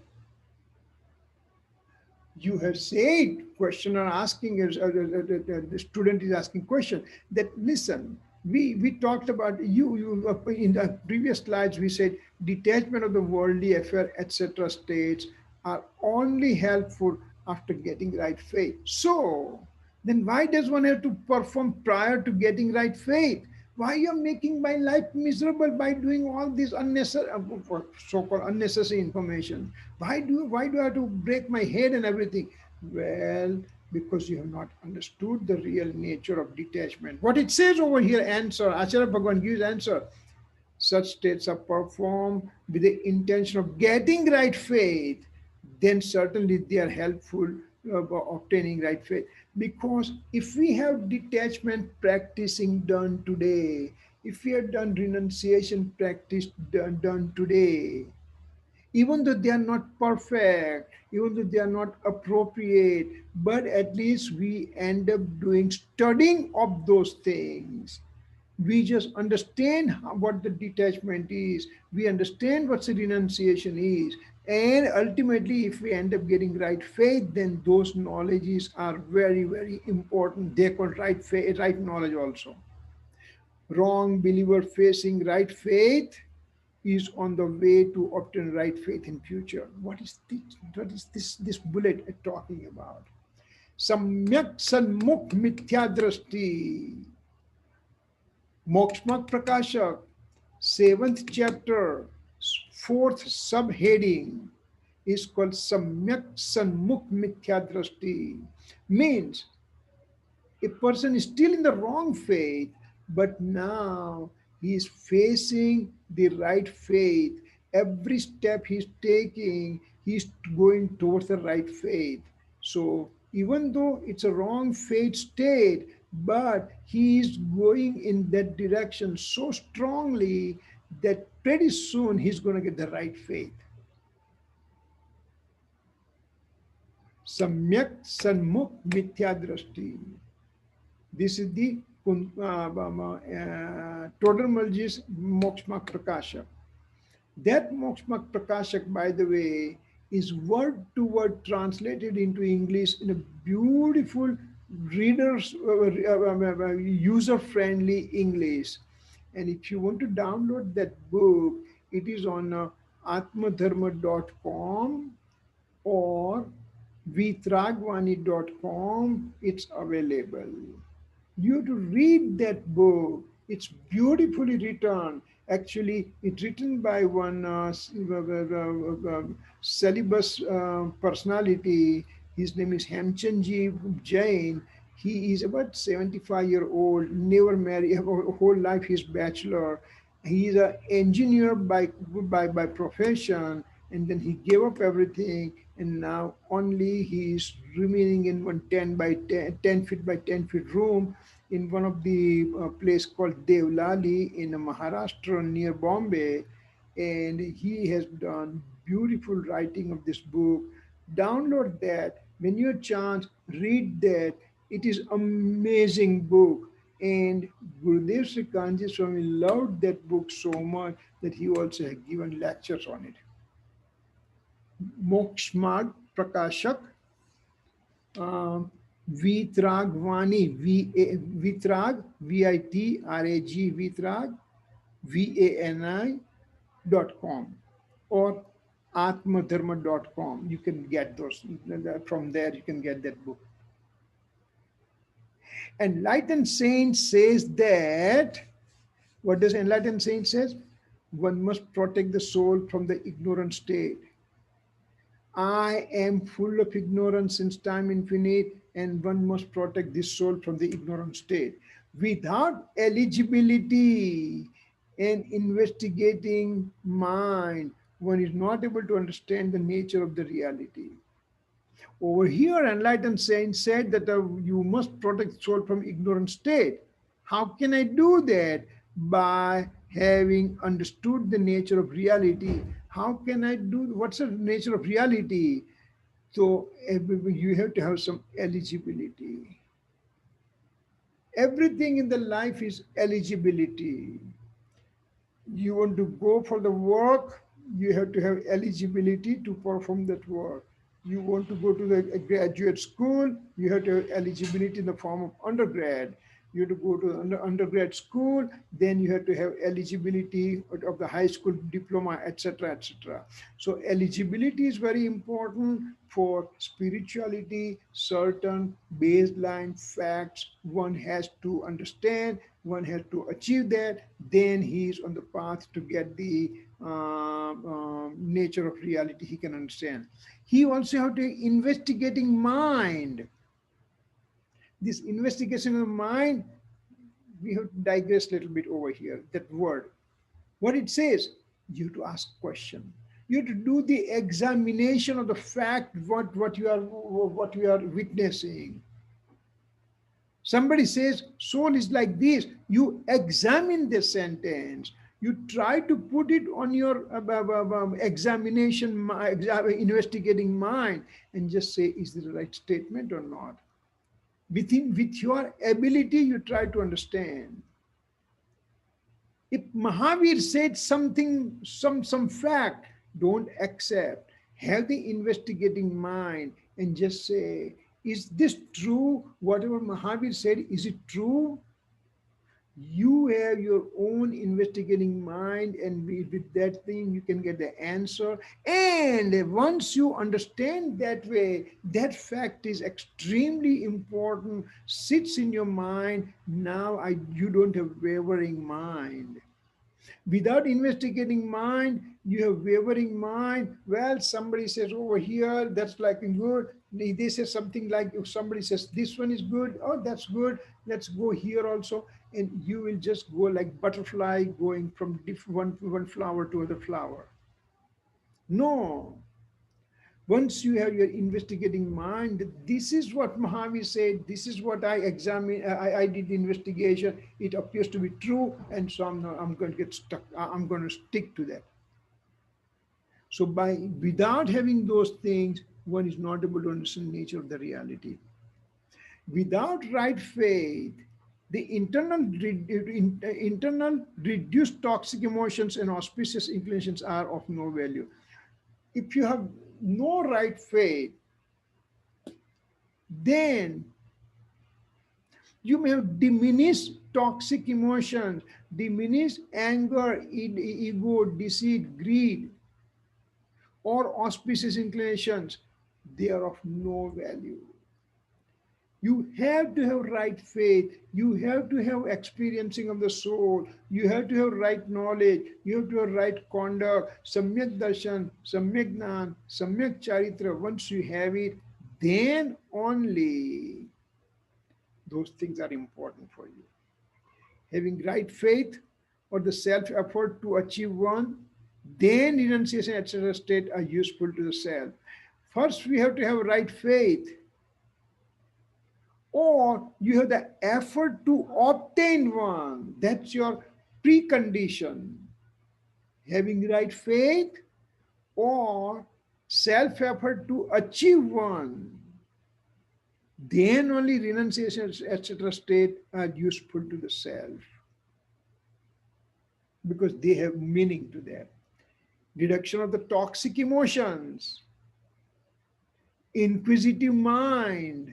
You have said, questioner asking, the student is asking question that listen, we talked about you in the previous slides we said detachment of the worldly affair, etc. states are only helpful after getting right faith. So then why does one have to perform prior to getting right faith? Why you're making my life miserable by doing all this unnecessary, so-called unnecessary information? Why do I have to break my head and everything? Well, because you have not understood the real nature of detachment. What it says over here, answer, Acharya Bhagavan gives answer. Such states are performed with the intention of getting right faith, then certainly they are helpful obtaining right faith. Because if we have detachment practicing done today, if we have done renunciation practice done today, even though they are not perfect, even though they are not appropriate, but at least we end up doing studying of those things. We just understand what the detachment is, we understand what the renunciation is, and ultimately if we end up getting right faith, then those knowledges are very, very important. They call right faith, right knowledge also. Wrong believer facing right faith is on the way to obtain right faith in future. What is this bullet talking about? Samyak sanmukh mithya drashti. Moksmak Prakashak, seventh chapter, fourth subheading is called Samyak Sanmukh Mithya Drashti. Means a person is still in the wrong faith, but now he is facing the right faith. Every step he's taking, he's going towards the right faith. So even though it's a wrong faith state, but he is going in that direction so strongly that pretty soon he's going to get the right faith. Samyak Sanmukh Mithya Drashti. This is the Todarmalji's Moksmak Prakashak. That Moksmak Prakashak, by the way, is word to word translated into English in a beautiful readers user friendly English. And if you want to download that book, it is on atmadharma.com or vitragvani.com. It's available. You have to read that book. It's beautifully written. Actually, it's written by one celibate personality. His name is Hemchandji Jain. He is about 75-year-old, never married, whole life he's bachelor. He is an engineer by profession, and then he gave up everything, and now only he is remaining in one 10 by 10 feet by 10 feet room in one of the place called Devlali in Maharashtra near Bombay, and he has done beautiful writing of this book. Download that when you have chance. Read that. It is amazing book, and Gurudev Sri Kanji Swami loved that book so much that he also had given lectures on it. Moksmarg Prakashak, Vitragvani, Vitrag, Vitrag, VANI.com or atmadharma.com. You can get those from there. You can get that book. Enlightened saint says that, what does enlightened saint says? One must protect the soul from the ignorant state. I am full of ignorance since time infinite, and one must protect this soul from the ignorant state. Without eligibility and investigating mind, one is not able to understand the nature of the reality. Over here, enlightened saint said that you must protect soul from ignorant state. How can I do that? By having understood the nature of reality. How can I do, what's the nature of reality? So you have to have some eligibility. Everything in the life is eligibility. You want to go for the work, you have to have eligibility to perform that work. You want to go to the graduate school, you have to have eligibility in the form of undergrad. You have to go to undergrad school, then you have to have eligibility of the high school diploma, etc., etc. So eligibility is very important for spirituality. Certain baseline facts one has to understand, one has to achieve that, then he is on the path to get the nature of reality he can understand. He also have to investigating mind. This investigation of mind, we have to digress a little bit over here, that word. What it says, you have to ask question. You have to do the examination of the fact, what you are witnessing. Somebody says, soul is like this. You examine the sentence. You try to put it on your examination, investigating mind, and just say, is this the right statement or not? With your ability, you try to understand. If Mahavir said something, some fact, don't accept. Have the investigating mind and just say, is this true? Whatever Mahavir said, is it true? You have your own investigating mind, and with that thing you can get the answer. And once you understand that way, that fact is extremely important, sits in your mind. Now you don't have wavering mind. Without investigating mind, you have wavering mind. Well, somebody says over here, that's like good. They say something like, if somebody says this one is good, oh, that's good, let's go here also. And you will just go like butterfly going from one flower to other flower. No. Once you have your investigating mind, this is what Mahavir said, this is what I examined, I did the investigation, it appears to be true, and so I'm going to get stuck, I'm going to stick to that. So without having those things, one is not able to understand the nature of the reality. Without right faith, the internal reduced toxic emotions and auspicious inclinations are of no value. If you have no right faith, then you may have diminished toxic emotions, diminished anger, ego, deceit, greed, or auspicious inclinations. They are of no value. You have to have right faith. You have to have experiencing of the soul. You have to have right knowledge. You have to have right conduct. Samyak darshan, samyak jnana, samyak charitra. Once you have it, then only those things are important for you. Having right faith or the self-effort to achieve one, then renunciation, etc. state are useful to the self. First, we have to have right faith, or you have the effort to obtain one. That's your precondition. Having right faith or self-effort to achieve one. Then only renunciation, etc. state are useful to the self, because they have meaning to that. Reduction of the toxic emotions, inquisitive mind,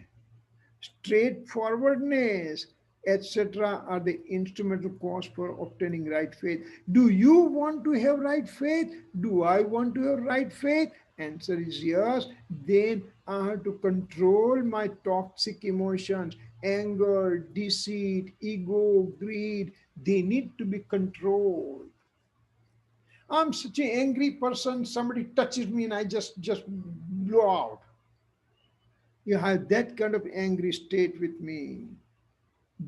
straightforwardness, etc., are the instrumental cause for obtaining right faith. Do you want to have right faith? Do I want to have right faith? Answer is yes. Then I have to control my toxic emotions, anger, deceit, ego, greed. They need to be controlled. I'm such an angry person, somebody touches me and I just blow out. You have that kind of angry state with me,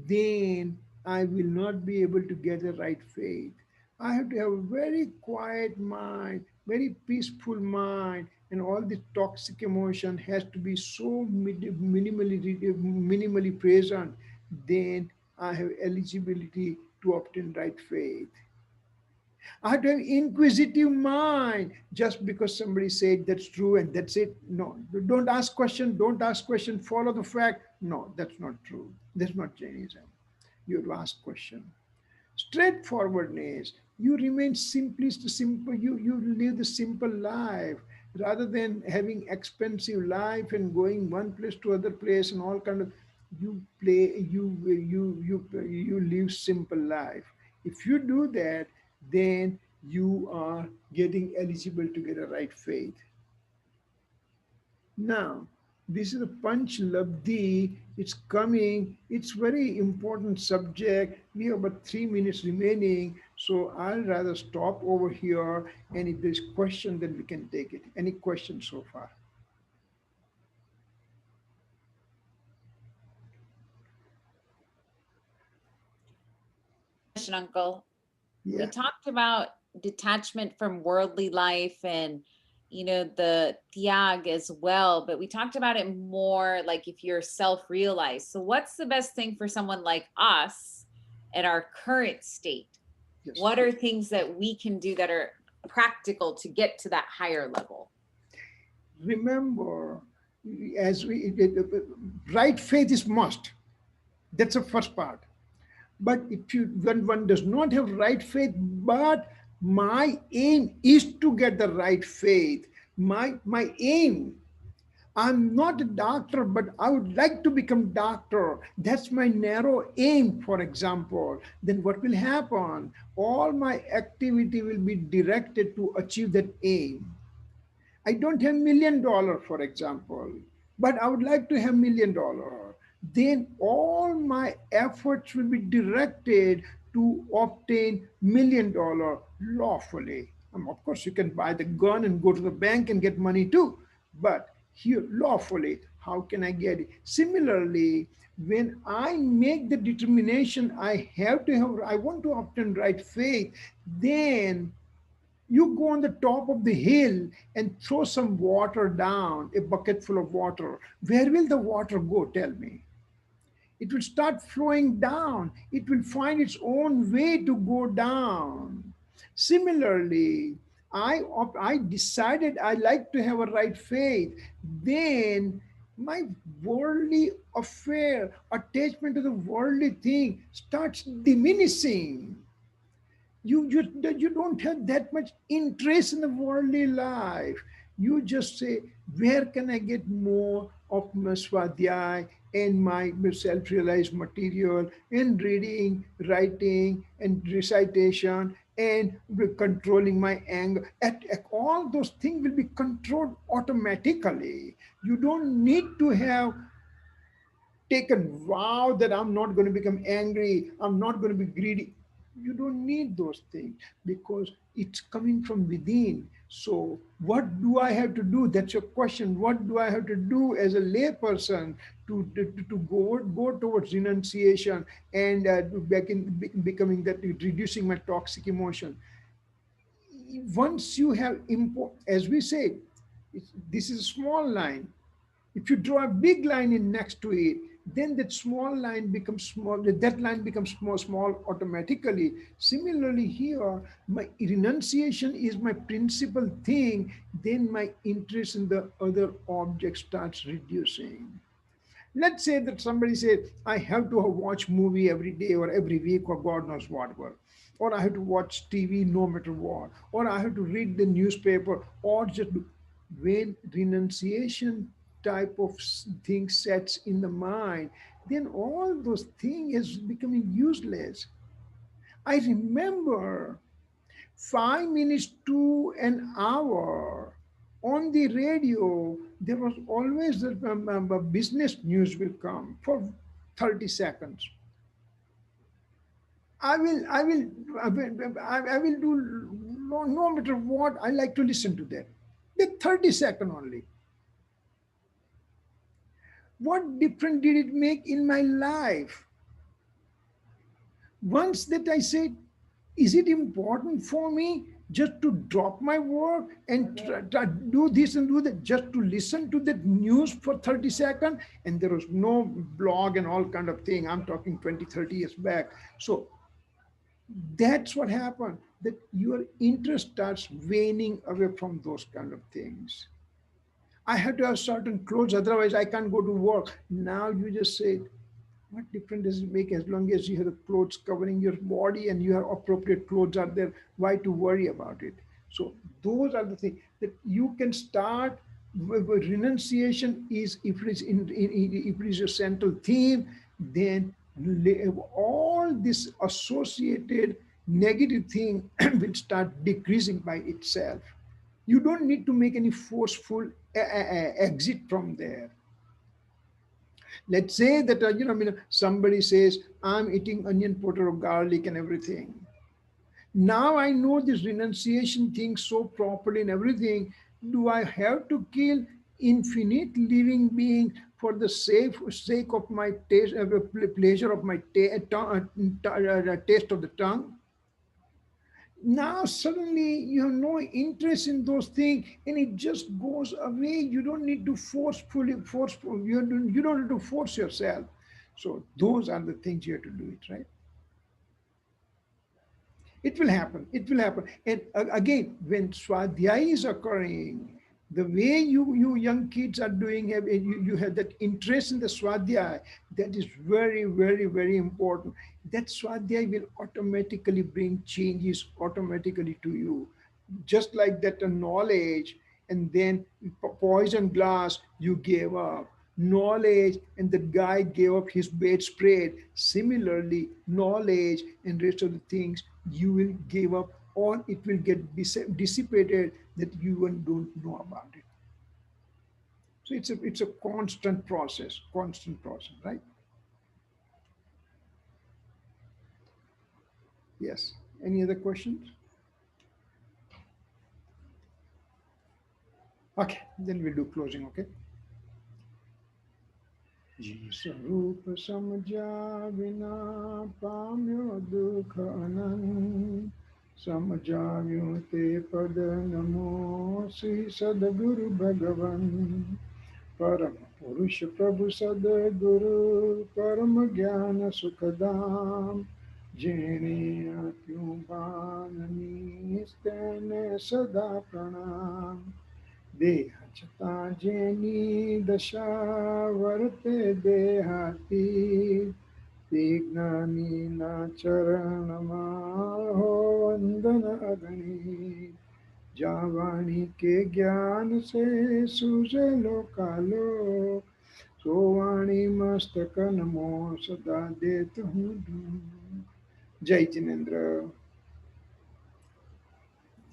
then I will not be able to get the right faith. I have to have a very quiet mind, very peaceful mind, and all the toxic emotion has to be so minimally present. Then I have eligibility to obtain right faith. I have to have inquisitive mind. Just because somebody said that's true and that's it. No, don't ask question. Don't ask question. Follow the fact. No, that's not true. That's not Jainism. You have to ask question. Straightforwardness. You remain simplest, simple. You live the simple life rather than having expensive life and going one place to other place and all kind of. You play. You live simple life. If you do that, then you are getting eligible to get a right faith. Now, this is the Panch Labdhi. It's coming. It's very important subject. We have about 3 minutes remaining. So I'll rather stop over here. And if there's question, then we can take it. Any questions so far? Question, Uncle. We Yeah. talked about detachment from worldly life and the tyag as well, but we talked about it more like if you're self-realized. So what's the best thing for someone like us at our current state? Yes. What are things that we can do that are practical to get to that higher level? Remember, as right faith is must. That's the first part. But if you when one does not have right faith, but my aim is to get the right faith. My aim. I'm not a doctor, but I would like to become doctor. That's my narrow aim, for example. Then what will happen? All my activity will be directed to achieve that aim. I don't have $1 million, for example, but I would like to have $1 million. Then all my efforts will be directed to obtain $1 million lawfully. Of course, you can buy the gun and go to the bank and get money too, but here lawfully, how can I get it? Similarly, when I make the determination I want to obtain right faith, then you go on the top of the hill and throw some water down, a bucket full of water. Where will the water go? Tell me. It will start flowing down. It will find its own way to go down. Similarly, I decided I like to have a right faith. Then my worldly affair, attachment to the worldly thing starts diminishing. You don't have that much interest in the worldly life. You just say, where can I get more of my Swadhyay and my self-realized material and reading, writing, and recitation and controlling my anger. All those things will be controlled automatically. You don't need to have taken vow that I'm not going to become angry, I'm not going to be greedy. You don't need those things because it's coming from within. So, what do I have to do? That's your question. What do I have to do as a layperson to go towards renunciation and back in becoming that, reducing my toxic emotion? Once you have as we say, this is a small line. If you draw a big line in next to it, then that small line becomes small, that line becomes small automatically. Similarly here, my renunciation is my principal thing, then my interest in the other object starts reducing. Let's say that somebody says, I have to watch movie every day or every week or God knows whatever. Or I have to watch TV no matter what. Or I have to read the newspaper or just when renunciation type of thing sets in the mind, then all those things is becoming useless. I remember 5 minutes to an hour on the radio, there was always the business news will come for 30 seconds. I will, I will, I will do no matter what. I like to listen to that. The 30 second only. What difference did it make in my life? Once that I said, is it important for me just to drop my work and do this and do that, just to listen to that news for 30 seconds? And there was no blog and all kind of thing. I'm talking 20, 30 years back. So that's what happened, that your interest starts waning away from those kind of things. I have to have certain clothes, otherwise I can't go to work. Now you just say, what difference does it make as long as you have the clothes covering your body and you have appropriate clothes are there? Why to worry about it? So those are the things that you can start. Renunciation is, if it is if it is a central theme, then all this associated negative thing will start decreasing by itself. You don't need to make any forceful exit from there. Let's say that somebody says, I'm eating onion powder or garlic and everything. Now I know this renunciation thing so properly and everything. Do I have to kill infinite living being for the sake of my taste, pleasure of my taste of the tongue? Now suddenly you have no interest in those things and it just goes away. You don't need to you don't need to force yourself. So those are the things you have to do it, right? It will happen. It will happen. And again, when Swadhyay is occurring, the way you young kids are doing, you have that interest in the Swadhyay, that is very, very, very important. That Swadhyay will automatically bring changes automatically to you. Just like that knowledge, and then poison glass you gave up. Knowledge, and the guy gave up his bedspread. Similarly, knowledge and rest of the things you will give up, or it will get dissipated that you even don't know about it. So it's a constant process, right? Yes. Any other questions? Okay, then we'll do closing. Okay. जी स्वरूप समझा बिना पाम्यो दुख अनंत, समझाव्यो ते पद नमो श्री सदगुरु भगवन, परम पुरुष प्रभु सदगुरु, परम ज्ञान सुखदाम, जेणे आप्યું બાનની તેને સદા પ્રણામ. દેહ છતાં જેની દશા વર્તે દેહાતી, તે જ્ઞાનીના ચરણમાં હો વંદન અગણી. જાવાણી કે જ્ઞાન से सूझे लोकालोक, सोवाणी मस्तक नमो सदा देत हूँ ढूंढ. जय Jinendra.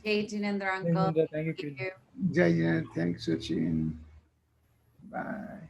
Jay Jinendra, Thank uncle. you, Kirit. Thank you. जय जिनेन्द्र. Thanks, Sachin. Bye.